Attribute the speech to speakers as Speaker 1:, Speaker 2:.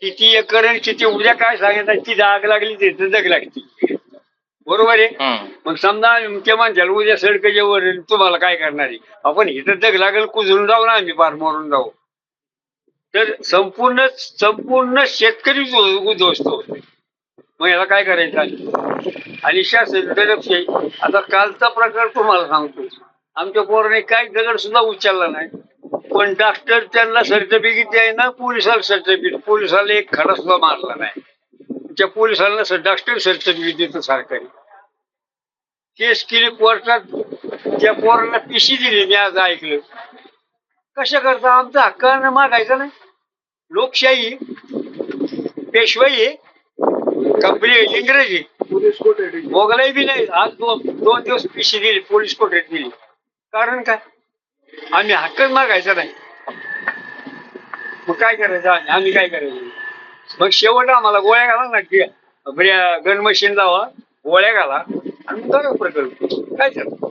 Speaker 1: किती एकर आणि किती उद्या काय सांगितलं ती आग लागली तिथे जग लागते. बरोबर आहे. मग समजा ते माणसाला उद्या सडकेच्या वर आहे, तुम्हाला काय करणार आहे? आपण इथं जग लागेल कुजून जाऊ ना आम्ही पार मरून जाऊ. तर संपूर्ण संपूर्ण शेतकरी उद्ध्वस्त होतो. मग याला काय करायचं आणि शासन लक्ष. आता कालचा प्रकार तुम्हाला सांगतो. आमच्या पोराने काय दगड सुद्धा उचलला नाही, पण डॉक्टर त्यांना सर्टिफिकेट द्यायना, पोलिसाला सर्टिफिकेट, पोलिसाला एक खडा सुद्धा मारला नाही. त्या पोलिसांना डॉक्टर सर्टिफिकेट देतो सरकारी. केस केली कोर्टात, त्या पोराला पिशी दिली. मी आज ऐकलं. कशा करता आमचा हक्कानं मागायचा नाही. लोकशाही पेशवाई आहे कंपनी इंग्रजी
Speaker 2: पोलीस कोठे
Speaker 1: मोगलाई बी नाही. आज दोन दिवस पिशी दिली, पोलीस कोठ्यात दिली. कारण काय? आम्ही हक्कच मागायचा नाही. मग काय करायचं आम्ही काय करायचं? मग शेवट आम्हाला गोळ्या घाला ना, गन मशीन लावा, गोळ्या घाला आणि मग करा प्रकल्प. काय झालं?